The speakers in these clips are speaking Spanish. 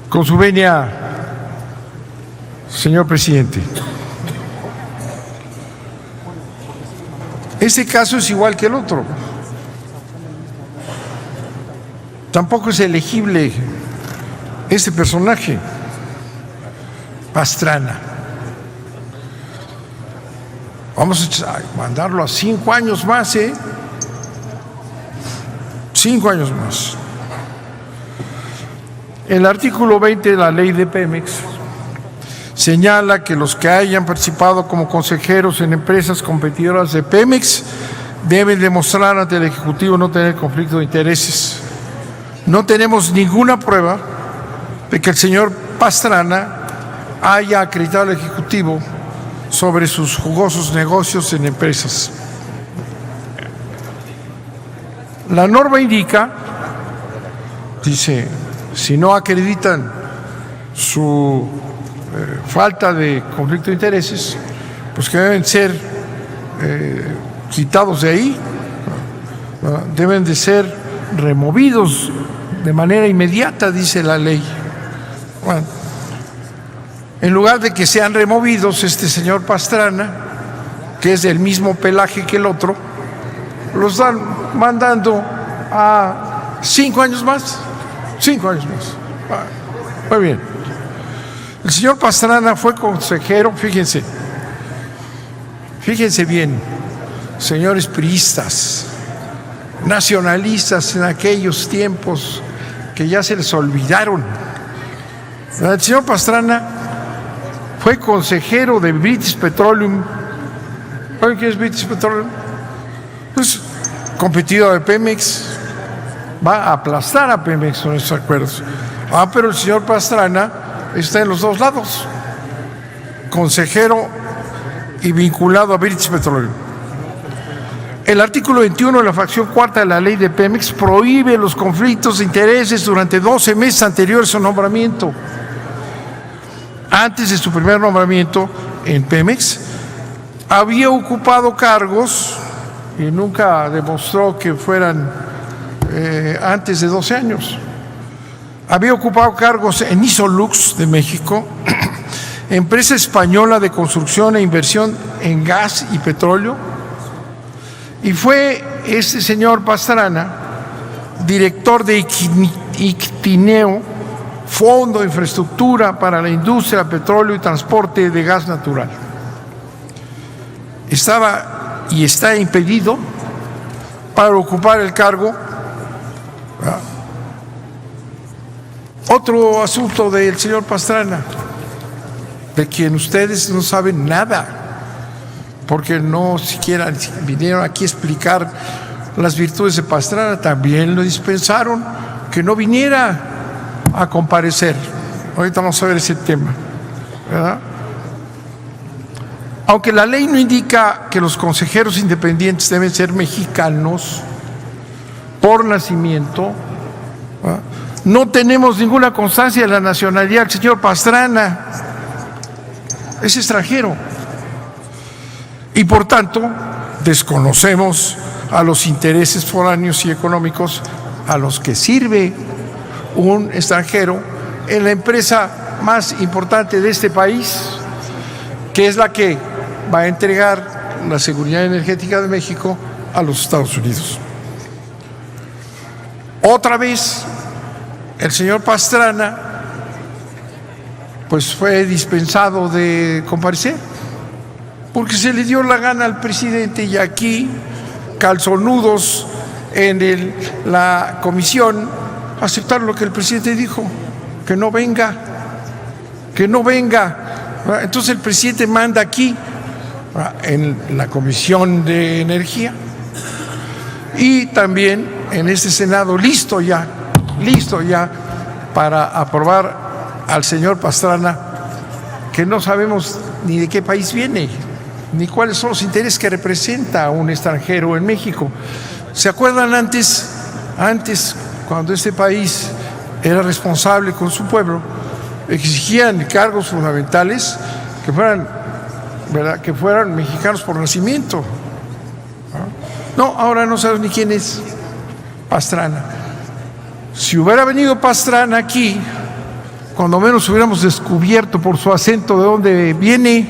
Con su venia, señor presidente. Este caso es igual que el otro. Tampoco es elegible este personaje, Pastrana. Vamos a mandarlo a 5 años más, 5 años más. El artículo 20 de la ley de Pemex señala que los que hayan participado como consejeros en empresas competidoras de Pemex deben demostrar ante el Ejecutivo no tener conflicto de intereses. No tenemos ninguna prueba de que el señor Pastrana haya acreditado al Ejecutivo sobre sus jugosos negocios en empresas. La norma indica, dice, si no acreditan su falta de conflicto de intereses, pues que deben ser quitados de ahí, deben de ser removidos de manera inmediata, dice la ley. Bueno, en lugar de que sean removidos, este señor Pastrana, que es del mismo pelaje que el otro, los están mandando a 5 años más. 5 años más. Muy bien. El señor Pastrana fue consejero, fíjense bien, señores priistas, nacionalistas en aquellos tiempos que ya se les olvidaron. El señor Pastrana fue consejero de British Petroleum. ¿Saben qué es British Petroleum? Pues competidor de Pemex. Va a aplastar a Pemex con estos acuerdos. Pero el señor Pastrana está en los dos lados, consejero y vinculado a British Petroleum. El artículo 21 de la fracción cuarta de la ley de Pemex prohíbe los conflictos de intereses durante 12 meses anteriores a su nombramiento. Antes de su primer nombramiento en Pemex, había ocupado cargos y nunca demostró que fueran antes de 12 años. Había ocupado cargos en Isolux de México, empresa española de construcción e inversión en gas y petróleo, y fue este señor Pastrana director de ICTINEO, Fondo de Infraestructura para la Industria, Petróleo y Transporte de Gas Natural. Estaba y está impedido para ocupar el cargo. Otro asunto del señor Pastrana, de quien ustedes no saben nada, porque no siquiera vinieron aquí a explicar las virtudes de Pastrana. También lo dispensaron que no viniera a comparecer. Ahorita vamos a ver ese tema, ¿verdad? Aunque la ley no indica que los consejeros independientes deben ser mexicanos por nacimiento, ¿verdad? No tenemos ninguna constancia de la nacionalidad del señor Pastrana. Es extranjero. Y por tanto, desconocemos a los intereses foráneos y económicos a los que sirve un extranjero en la empresa más importante de este país, que es la que va a entregar la seguridad energética de México a los Estados Unidos. Otra vez, el señor Pastrana pues fue dispensado de comparecer porque se le dio la gana al presidente, y aquí calzonudos en la comisión aceptaron lo que el presidente dijo, que no venga. Entonces el presidente manda aquí en la Comisión de Energía y también en este Senado listo ya para aprobar al señor Pastrana, que no sabemos ni de qué país viene, ni cuáles son los intereses que representa un extranjero en México. ¿Se acuerdan antes cuando este país era responsable con su pueblo, exigían cargos fundamentales que fueran, ¿verdad?, que fueran mexicanos por nacimiento? No, ahora no sabes ni quién es Pastrana. Si hubiera venido Pastrana aquí, cuando menos hubiéramos descubierto por su acento de dónde viene,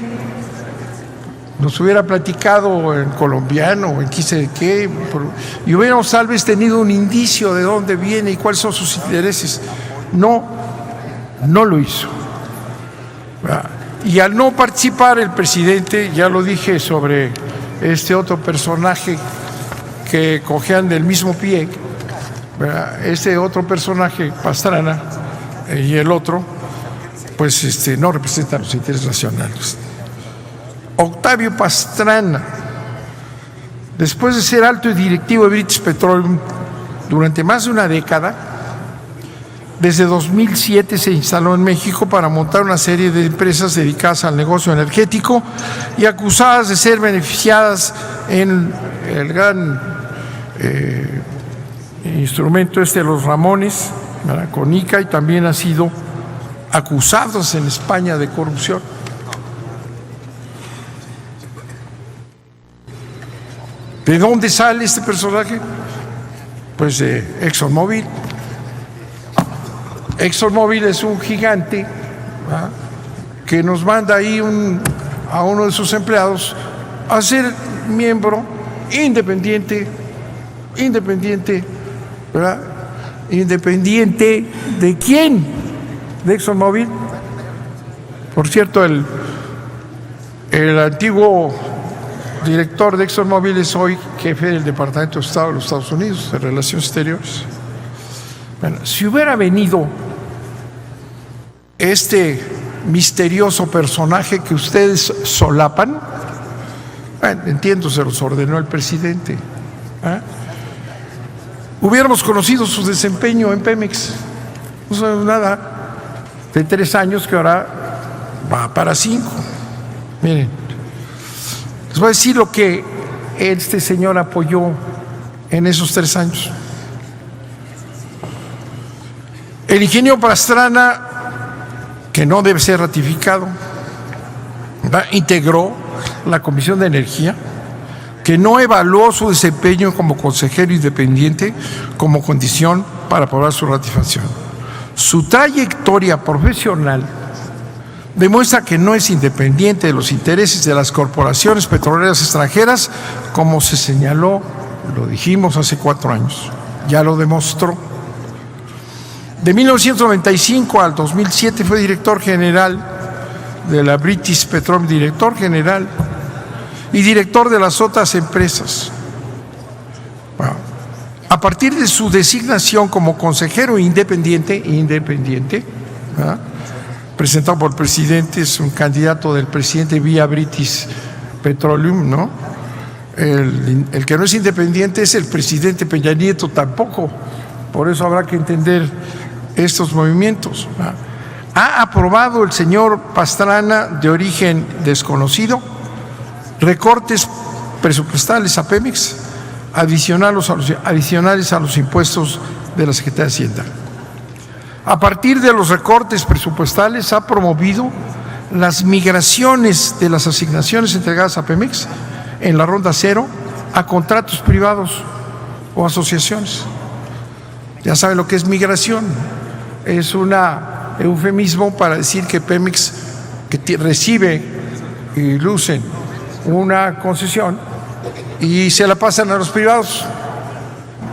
nos hubiera platicado en colombiano o en quise de qué, y hubiéramos tal vez tenido un indicio de dónde viene y cuáles son sus intereses. No lo hizo. Y al no participar el presidente, ya lo dije sobre este otro personaje que cojean del mismo pie, ¿verdad? Este otro personaje, Pastrana, y el otro, pues no representan los intereses nacionales. Octavio Pastrana, después de ser alto y directivo de British Petroleum durante más de una década, desde 2007 se instaló en México para montar una serie de empresas dedicadas al negocio energético y acusadas de ser beneficiadas en el gran instrumento de los Ramones, ¿verdad? Con ICA, y también ha sido acusados en España de corrupción. ¿De dónde sale este personaje? Pues de ExxonMobil. ExxonMobil es un gigante, ¿verdad?, que nos manda ahí a uno de sus empleados a ser miembro independiente, ¿verdad? ¿Independiente de quién? ¿De ExxonMobil? Por cierto, el antiguo director de ExxonMobil es hoy jefe del Departamento de Estado de los Estados Unidos de Relaciones Exteriores. Bueno, si hubiera venido este misterioso personaje que ustedes solapan, bueno, entiendo, se los ordenó el presidente, ¿eh? Hubiéramos conocido su desempeño en Pemex. No sabemos nada de 3 años que ahora va para 5. Miren, les voy a decir lo que este señor apoyó en esos 3 años. El ingeniero Pastrana, que no debe ser ratificado, integró la Comisión de Energía, que no evaluó su desempeño como consejero independiente como condición para aprobar su ratificación. Su trayectoria profesional demuestra que no es independiente de los intereses de las corporaciones petroleras extranjeras, como se señaló, lo dijimos hace 4 años, ya lo demostró. De 1995 al 2007 fue director general de la British Petroleum, director general y director de las otras empresas. Bueno, a partir de su designación como consejero independiente, ¿verdad?, presentado por el presidente, es un candidato del presidente vía British Petroleum, ¿no? El que no es independiente es el presidente Peña Nieto tampoco, por eso habrá que entender estos movimientos. Ha aprobado el señor Pastrana, de origen desconocido, recortes presupuestales a Pemex adicionales a los impuestos de la Secretaría de Hacienda. A partir de los recortes presupuestales ha promovido las migraciones de las asignaciones entregadas a Pemex en la ronda 0 a contratos privados o asociaciones. Ya saben lo que es migración. Es un eufemismo para decir que Pemex, que recibe y lucen una concesión y se la pasan a los privados.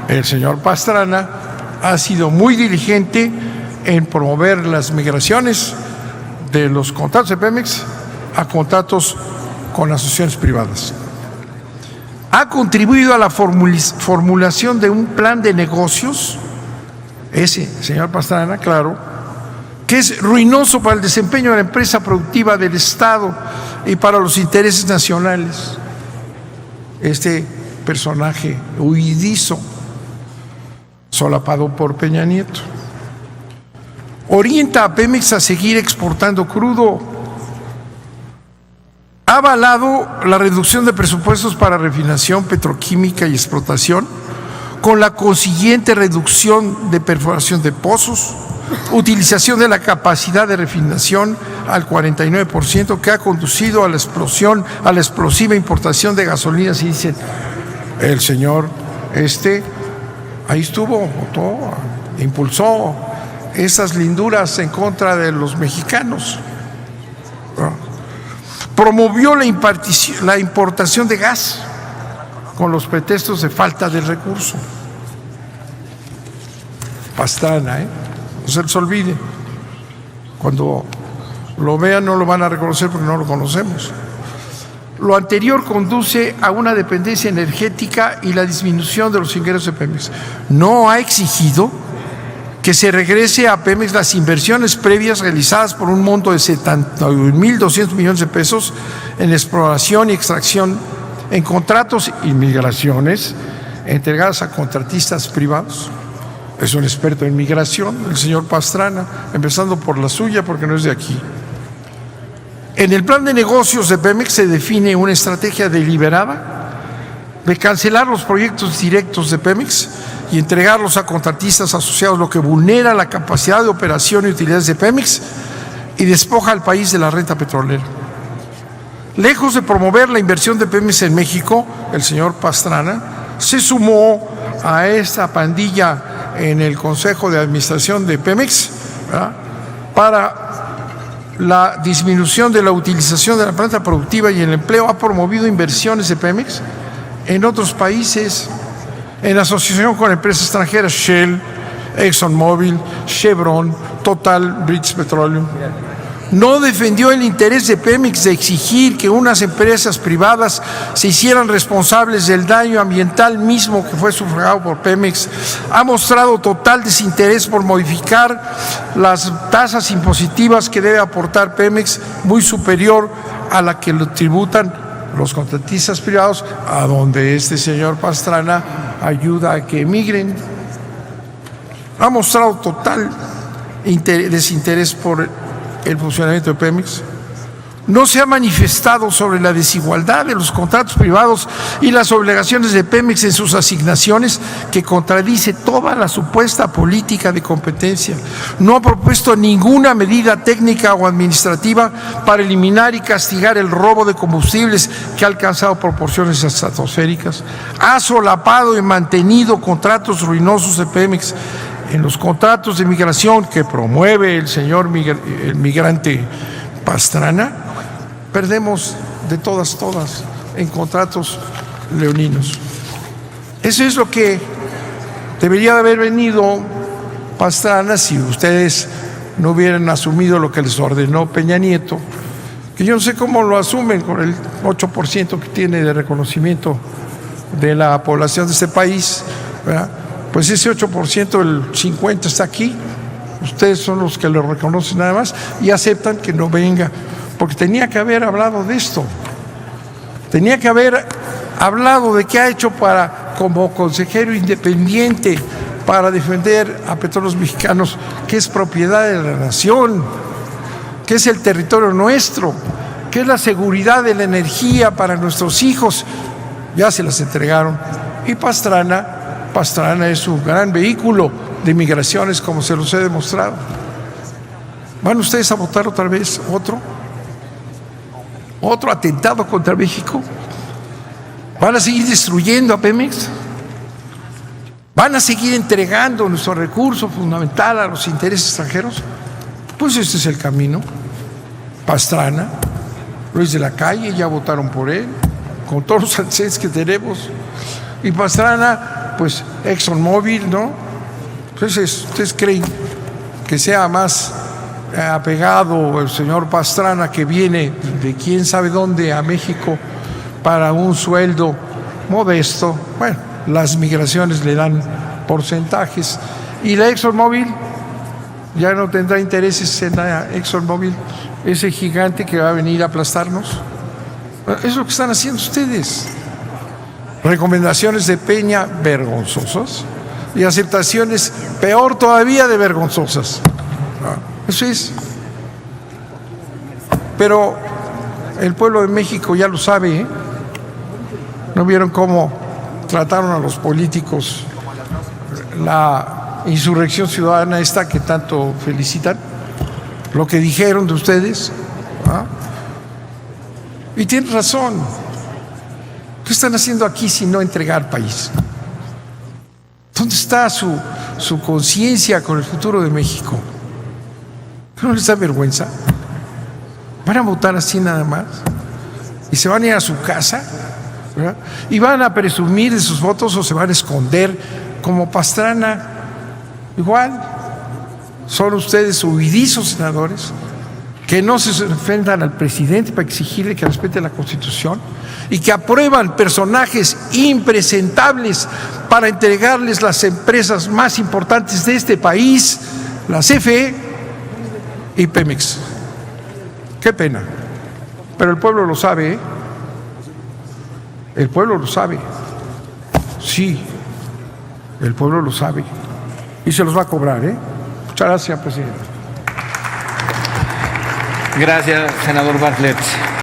El señor Pastrana ha sido muy diligente en promover las migraciones de los contratos de Pemex a contratos con asociaciones privadas. Ha contribuido a la formulación de un plan de negocios, ese señor Pastrana, claro, que es ruinoso para el desempeño de la empresa productiva del Estado y para los intereses nacionales. Este personaje huidizo, solapado por Peña Nieto, orienta a Pemex a seguir exportando crudo. Ha avalado la reducción de presupuestos para refinación petroquímica y explotación, con la consiguiente reducción de perforación de pozos, utilización de la capacidad de refinación al 49%, que ha conducido a la explosiva importación de gasolinas. Y dicen, el señor ahí estuvo, votó, impulsó esas linduras en contra de los mexicanos. Promovió la importación de gas con los pretextos de falta de recursos. Pastrana, no se les olvide. Cuando lo vean no lo van a reconocer porque no lo conocemos. Lo anterior conduce a una dependencia energética y la disminución de los ingresos de Pemex. No ha exigido que se regrese a Pemex las inversiones previas realizadas por un monto de 71,200 millones de pesos en exploración y extracción en contratos y migraciones entregadas a contratistas privados. Es un experto en migración, el señor Pastrana, empezando por la suya porque no es de aquí. En el plan de negocios de Pemex se define una estrategia deliberada de cancelar los proyectos directos de Pemex y entregarlos a contratistas asociados, lo que vulnera la capacidad de operación y utilidades de Pemex y despoja al país de la renta petrolera. Lejos de promover la inversión de Pemex en México, el señor Pastrana se sumó a esta pandilla en el Consejo de Administración de Pemex, ¿verdad?, para la disminución de la utilización de la planta productiva y el empleo. Ha promovido inversiones de Pemex en otros países en asociación con empresas extranjeras, Shell, ExxonMobil, Chevron, Total, British Petroleum. No defendió el interés de Pemex de exigir que unas empresas privadas se hicieran responsables del daño ambiental mismo que fue sufragado por Pemex. Ha mostrado total desinterés por modificar las tasas impositivas que debe aportar Pemex, muy superior a la que lo tributan los contratistas privados, a donde este señor Pastrana ayuda a que emigren. Ha mostrado total desinterés por el funcionamiento de Pemex. No se ha manifestado sobre la desigualdad de los contratos privados y las obligaciones de Pemex en sus asignaciones, que contradice toda la supuesta política de competencia. No ha propuesto ninguna medida técnica o administrativa para eliminar y castigar el robo de combustibles, que ha alcanzado proporciones estratosféricas. Ha solapado y mantenido contratos ruinosos de Pemex. En los contratos de migración que promueve el señor el migrante Pastrana, perdemos de todas en contratos leoninos. Eso es lo que debería de haber venido Pastrana si ustedes no hubieran asumido lo que les ordenó Peña Nieto, que yo no sé cómo lo asumen con el 8% que tiene de reconocimiento de la población de este país, ¿verdad? Pues ese 8%, el 50% está aquí. Ustedes son los que lo reconocen nada más y aceptan que no venga, porque tenía que haber hablado de esto. Tenía que haber hablado de qué ha hecho como consejero independiente para defender a Petróleos Mexicanos, que es propiedad de la nación, que es el territorio nuestro, que es la seguridad de la energía para nuestros hijos. Ya se las entregaron. Y Pastrana es un gran vehículo de migraciones, como se los he demostrado. ¿Van ustedes a votar otra vez otro atentado contra México? ¿Van a seguir destruyendo a Pemex? ¿Van a seguir entregando nuestro recurso fundamental a los intereses extranjeros? Pues este es el camino. Pastrana, Luis de la Calle, ya votaron por él, con todos los antecedentes que tenemos. Y Pastrana, pues ExxonMobil, ¿no? Entonces, ¿ustedes creen que sea más apegado el señor Pastrana, que viene de quién sabe dónde a México para un sueldo modesto? Bueno, las migraciones le dan porcentajes. Y la ExxonMobil ya no tendrá intereses en la ExxonMobil, ese gigante que va a venir a aplastarnos. Eso es lo que están haciendo ustedes. Recomendaciones de Peña vergonzosas y aceptaciones peor todavía de vergonzosas. Eso es. Pero el pueblo de México ya lo sabe, ¿eh? ¿No vieron cómo trataron a los políticos la insurrección ciudadana esta que tanto felicitan? Lo que dijeron de ustedes. Y tienen razón. ¿Qué están haciendo aquí si no entregar país? ¿Dónde está su conciencia con el futuro de México? ¿No les da vergüenza? ¿Van a votar así nada más? ¿Y se van a ir a su casa? ¿Verdad? ¿Y van a presumir de sus votos o se van a esconder como Pastrana? Igual, son ustedes huidizos senadores que no se enfrentan al presidente para exigirle que respete la Constitución y que aprueban personajes impresentables para entregarles las empresas más importantes de este país, la CFE y Pemex. Qué pena. Pero el pueblo lo sabe, ¿eh? El pueblo lo sabe. Sí, el pueblo lo sabe. Y se los va a cobrar, ¿eh? Muchas gracias, presidente. Gracias, senador Bartlett.